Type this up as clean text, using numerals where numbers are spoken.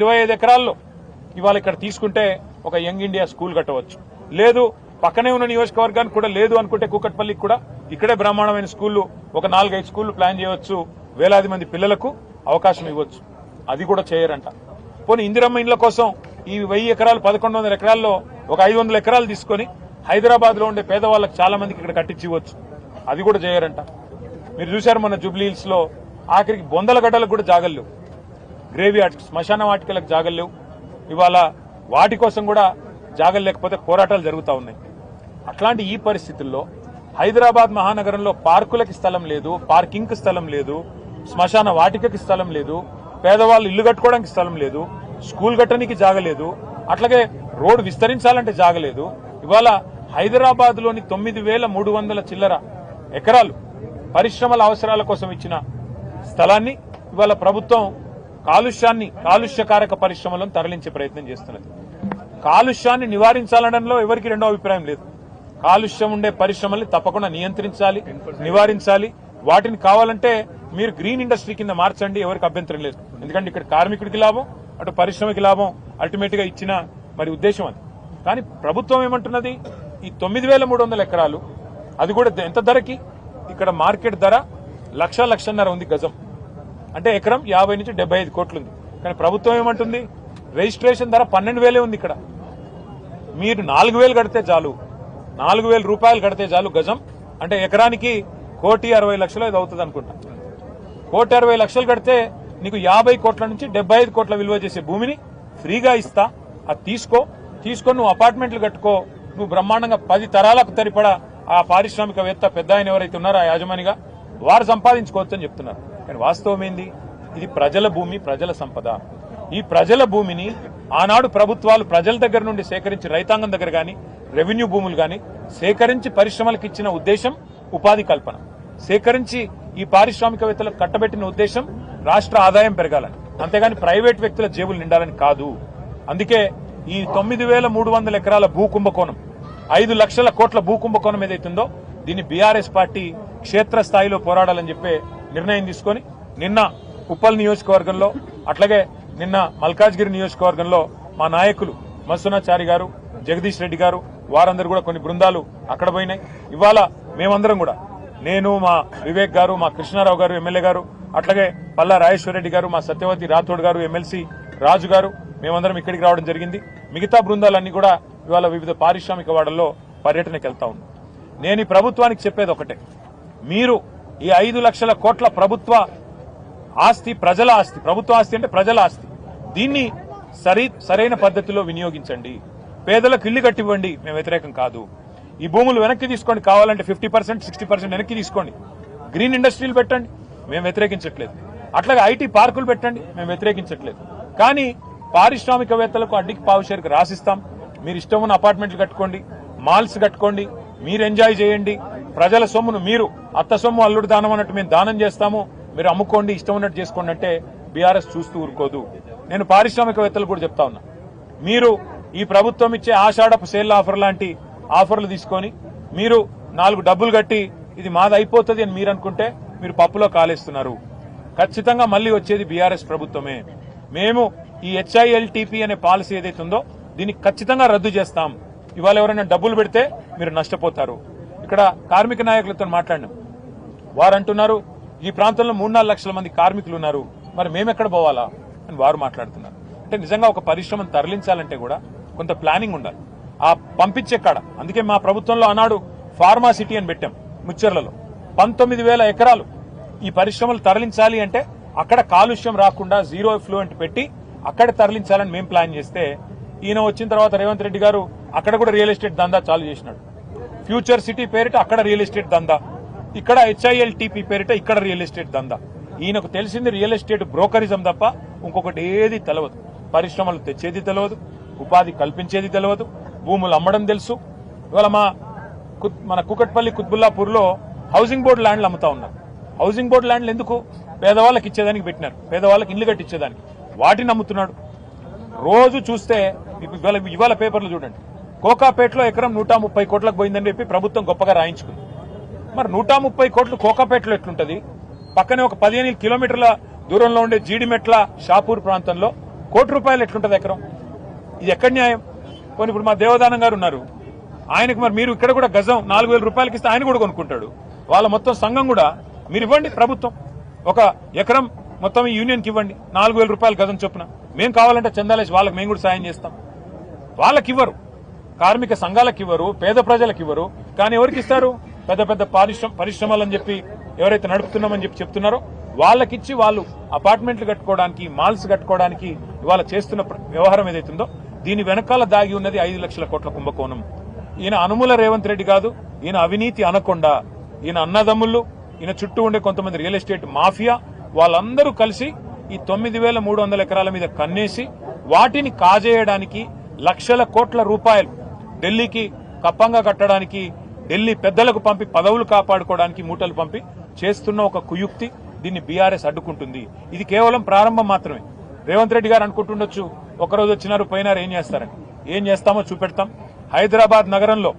25 ఎకరాల్లో ఇవాళ ఇక్కడ తీసుకుంటే ఒక యంగ్ ఇండియా స్కూల్ కట్టవచ్చు. లేదు పక్కనే ఉన్న నియోజకవర్గానికి కూడా లేదు అనుకుంటే కూకట్పల్లికి కూడా ఇక్కడే బ్రహ్మాండమైన స్కూళ్లు ఒక 4-5 స్కూళ్లు ప్లాన్ చేయవచ్చు. వేలాది మంది పిల్లలకు అవకాశం ఇవ్వచ్చు. అది కూడా చేయరంట. పోనీ ఇందిరమ్మ ఇండ్ల కోసం ఈ 1000 ఎకరాలు 1100 ఎకరాల్లో ఒక 500 ఎకరాలు తీసుకొని హైదరాబాద్ లో ఉండే పేదవాళ్ళకి చాలా మందికి ఇక్కడ కట్టించి ఇవ్వచ్చు. అది కూడా చేయరంట. మీరు చూశారు మన జూబ్లీ హిల్స్ లో ఆఖరికి బొందల గడ్డలకు కూడా జాగలేవు, గ్రేవ్ యార్డ్స్ శ్మశాన వాటికలకు జాగలేవు. ఇవాళ వాటి కోసం కూడా జాగలు లేకపోతే పోరాటాలు జరుగుతూ ఉన్నాయి. అట్లాంటి ఈ పరిస్థితుల్లో హైదరాబాద్ మహానగరంలో పార్కులకి స్థలం లేదు, పార్కింగ్ కి స్థలం లేదు, శ్మశాన వాటికకి స్థలం లేదు, పేదవాళ్ళు ఇల్లు కట్టుకోవడానికి స్థలం లేదు, స్కూల్ కట్టడానికి జాగలేదు, అట్లాగే రోడ్డు విస్తరించాలంటే జాగలేదు. ఇవాళ హైదరాబాద్ లోని 9,300 చిల్లర ఎకరాలు పరిశ్రమల అవసరాల కోసం ఇచ్చిన స్థలాన్ని ఇవాళ ప్రభుత్వం కాలుష్యకారక పరిశ్రమలను తరలించే ప్రయత్నం చేస్తున్నది. కాలుష్యాన్ని నివారించాలనడంలో ఎవరికి రెండో అభిప్రాయం లేదు. కాలుష్యం ఉండే పరిశ్రమల్ని తప్పకుండా నియంత్రించాలి, నివారించాలి. వాటిని కావాలంటే మీరు గ్రీన్ ఇండస్ట్రీ కింద మార్చండి, ఎవరికి అభ్యంతరం లేదు. ఎందుకంటే ఇక్కడ కార్మికుడికి లాభం, అటు పరిశ్రమకి లాభం అల్టిమేట్ గా ఇచ్చిన మరి ఉద్దేశం అది. కానీ ప్రభుత్వం ఏమంటున్నది, ఈ 9,300 ఎకరాలు అది కూడా ఎంత ధరకి, ఇక్కడ మార్కెట్ ధర 1,00,000-1,50,000 ఉంది గజం, అంటే ఎకరం 50 నుంచి 75 కోట్లు ఉంది. కానీ ప్రభుత్వం ఏమంటుంది, రిజిస్ట్రేషన్ ధర 12,000 ఉంది. ఇక్కడ మీరు 4,000 కడితే చాలు, 4,000 రూపాయలు కడితే చాలు గజం, అంటే ఎకరానికి 1,60,00,000 ఇది అవుతుంది అనుకుంటా. 1,60,00,000 కడితే నీకు 50 కోట్ల నుంచి 75 కోట్ల విలువ చేసే భూమిని ఫ్రీగా ఇస్తా, అది తీసుకొని నువ్వు అపార్ట్మెంట్లు కట్టుకో, నువ్వు బ్రహ్మాండంగా 10 తరాలకు తరిపడా ఆ పారిశ్రామికవేత్త పెద్ద ఆయన ఎవరైతే ఉన్నారో ఆ యాజమానిగా వారు సంపాదించుకోవచ్చు అని చెప్తున్నారు. కానీ వాస్తవం ఏంది, ఇది ప్రజల భూమి, ప్రజల సంపద. ఈ ప్రజల భూమిని ఆనాడు ప్రభుత్వాలు ప్రజల దగ్గర నుండి సేకరించి, రైతాంగం దగ్గర గాని రెవెన్యూ భూములు గాని సేకరించి పరిశ్రమలకు ఇచ్చిన ఉద్దేశం ఉపాధి కల్పన, సేకరించి ఈ పారిశ్రామికవేత్తలకు కట్టబెట్టిన ఉద్దేశం రాష్ట్ర ఆదాయం పెరగాలని, అంతేగాని ప్రైవేట్ వ్యక్తుల జేబులు నిండాలని కాదు. అందుకే ఈ 9,300 ఎకరాల భూ కుంభకోణం, 5 లక్షల కోట్ల భూ కుంభకోణం ఏదైతుందో దీన్ని బీఆర్ఎస్ పార్టీ క్షేత్రస్థాయిలో పోరాడాలని చెప్పే నిర్ణయం తీసుకొని నిన్న ఉప్పల్ నియోజకవర్గంలో, అట్లాగే నిన్న మల్కాజ్గిరి నియోజకవర్గంలో మా నాయకులు మత్స్సునాచారి గారు, జగదీష్ రెడ్డి గారు, వారందరూ కూడా కొన్ని బృందాలు అక్కడ పోయినాయి. ఇవాళ మేమందరం కూడా, నేను, మా వివేక్ గారు, మా కృష్ణారావు గారు ఎమ్మెల్యే గారు, అట్లాగే పల్లా రాజేశ్వర రెడ్డి గారు, మా సత్యవతి రాథోడ్ గారు, ఎమ్మెల్సీ రాజు గారు, మేమందరం ఇక్కడికి రావడం జరిగింది. మిగతా బృందాలన్నీ కూడా ఇవాళ వివిధ పారిశ్రామిక వాడల్లో పర్యటనకు వెళ్తా ఉన్నాం. నేను ఈ ప్రభుత్వానికి చెప్పేది ఒకటే, మీరు ఈ 5 లక్షల కోట్ల ప్రభుత్వ ఆస్తి, ప్రజల ఆస్తి, ప్రభుత్వ ఆస్తి అంటే ప్రజల ఆస్తి, దీన్ని సరైన పద్ధతిలో వినియోగించండి. పేదలకు ఇల్లు కట్టివ్వండి, మేము వ్యతిరేకం కాదు. ఈ భూములు వెనక్కి తీసుకోండి, కావాలంటే 50%, 60% వెనక్కి తీసుకోండి. గ్రీన్ ఇండస్ట్రీలు పెట్టండి, మేము వ్యతిరేకించట్లేదు. అట్లాగే ఐటీ పార్కులు పెట్టండి, మేము వ్యతిరేకించట్లేదు. కానీ పారిశ్రామికవేత్తలకు అడ్డికి పావుషేరుకు రాసిస్తాం. మీరు ఇష్టం ఉన్న అపార్ట్మెంట్లు కట్టుకోండి, మాల్స్ కట్టుకోండి, మీరు ఎంజాయ్ చేయండి. ప్రజల సొమ్మును మీరు అత్త సొమ్ము అల్లుడు దానం అన్నట్టు మేము దానం చేస్తాము, మీరు అమ్ముకోండి, ఇష్టం ఉన్నట్టు చేసుకోండి అంటే బీఆర్ఎస్ చూస్తూ ఊరుకోదు. నేను పారిశ్రామికవేత్తలు కూడా చెప్తా ఉన్నా, మీరు ఈ ప్రభుత్వం ఇచ్చే ఆషాఢపు సేల్ ఆఫర్ లాంటి ఆఫర్లు తీసుకొని మీరు 4 డబ్బులు కట్టి ఇది మాది అయిపోతుంది అని మీరు అనుకుంటే మీరు పప్పులో కాలేస్తున్నారు. ఖచ్చితంగా మళ్లీ వచ్చేది బీఆర్ఎస్ ప్రభుత్వమే. మేము ఈ HILTP అనే పాలసీ ఏదైతే ఉందో దీన్ని ఖచ్చితంగా రద్దు చేస్తాం. ఇవాళ ఎవరైనా డబ్బులు పెడితే మీరు నష్టపోతారు. ఇక్కడ కార్మిక నాయకులతో మాట్లాడినాం, వారు అంటున్నారు ఈ ప్రాంతంలో 3-4 లక్షల మంది కార్మికులు ఉన్నారు, మరి మేమెక్కడ పోవాలా అని వారు మాట్లాడుతున్నారు. అంటే నిజంగా ఒక పరిశ్రమను తరలించాలంటే కూడా కొంత ప్లానింగ్ ఉండాలి ఆ పంపించే కాడ. అందుకే మా ప్రభుత్వంలో ఆనాడు ఫార్మా సిటీ అని పెట్టాం ముచ్చెర్లలో. 19,000 ఎకరాలు ఈ పరిశ్రమలు తరలించాలి అంటే అక్కడ కాలుష్యం రాకుండా జీరో ఎఫ్లూయెంట్ పెట్టి అక్కడ తరలించాలని మేము ప్లాన్ చేస్తే, ఈయన వచ్చిన తర్వాత రేవంత్ రెడ్డి గారు అక్కడ కూడా రియల్ ఎస్టేట్ దందా చాలు చేసినాడు. ఫ్యూచర్ సిటీ పేరిట అక్కడ రియల్ ఎస్టేట్ దందా, ఇక్కడ HILTP పేరిట ఇక్కడ రియల్ ఎస్టేట్ దందా. ఈయనకు తెలిసింది రియల్ ఎస్టేట్ బ్రోకరిజం తప్ప ఇంకొకటి ఏది తెలియదు. పరిశ్రమలు తెచ్చేది తెలియదు, ఉపాధి కల్పించేది తెలియదు, భూములు అమ్మడం తెలుసు. ఇవాళ మన కూకట్పల్లి కుత్బుల్లాపూర్ లో హౌసింగ్ బోర్డు ల్యాండ్లు అమ్ముతా ఉన్నారు. హౌసింగ్ బోర్డు ల్యాండ్లు ఎందుకు? పేదవాళ్ళకి ఇచ్చేదానికి పెట్టినారు, పేదవాళ్ళకి ఇల్లు కట్టించేదానికి. వాటిని అమ్ముతున్నాడు. రోజు చూస్తే ఇవాళ పేపర్లు చూడండి, కోకాపేటలో ఎకరం 130 కోట్లకు పోయిందని చెప్పి ప్రభుత్వం గొప్పగా రాయించుకుంది. మరి 130 కోట్లు కోకాపేటలో ఎట్లుంటది? పక్కనే ఒక 15 కిలోమీటర్ల దూరంలో ఉండే జీడిమెట్ల షాపూర్ ప్రాంతంలో ₹1,00,00,000 ఎట్లుంటది ఎకరం? ఇది ఎక్కడ న్యాయం? పోనీ ఇప్పుడు మా దేవదానం గారు ఉన్నారు, ఆయనకు మరి మీరు ఇక్కడ కూడా గజం ₹4,000 ఇస్తే ఆయన కూడా కొనుక్కుంటాడు. వాళ్ళ మొత్తం సంఘం కూడా మీరు ఇవ్వండి, ప్రభుత్వం ఒక ఎకరం మొత్తం ఈ యూనియన్కి ఇవ్వండి, ₹4,000 గజం చొప్పున. మేము కావాలంటే చందాలేసి వాళ్ళకి మేము కూడా సాయం చేస్తాం. వాళ్ళకి ఇవ్వరు, కార్మిక సంఘాలకు ఇవ్వరు, పేద ప్రజలకు ఇవ్వరు. కానీ ఎవరికి ఇస్తారు? పెద్ద పెద్ద పరిశ్రమలు అని చెప్పి ఎవరైతే నడుపుతున్నామని చెప్పి చెప్తున్నారో వాళ్ళకిచ్చి వాళ్ళు అపార్ట్మెంట్లు కట్టుకోవడానికి, మాల్స్ కట్టుకోవడానికి ఇవాళ చేస్తున్న వ్యవహారం ఏదైతుందో దీని వెనకాల దాగి ఉన్నది 5 లక్షల కోట్ల కుంభకోణం. ఈయన అనుముల రేవంత్ రెడ్డి కాదు, ఈయన అవినీతి అనకొండా. ఈయన అన్నదమ్ముళ్ళు, ఈయన చుట్టూ ఉండే కొంతమంది రియల్ ఎస్టేట్ మాఫియా, వాళ్ళందరూ కలిసి ఈ 9,300 ఎకరాల మీద కన్నేసి వాటిని కాజేయడానికి లక్షల కోట్ల రూపాయలు ఢిల్లీకి కప్పంగా కట్టడానికి, ఢిల్లీ పెద్దలకు పంపి పదవులు కాపాడుకోవడానికి మూటలు పంపి చేస్తున్న ఒక కుయుక్తి. దీన్ని బీఆర్ఎస్ అడ్డుకుంటుంది. ఇది కేవలం ప్రారంభం మాత్రమే. రేవంత్ రెడ్డి గారు అనుకుంటుండొచ్చు, ఒకరోజు వచ్చినారు పోయినారు ఏం చేస్తారని. ఏం చేస్తామో చూపెడతాం. హైదరాబాద్ నగరంలో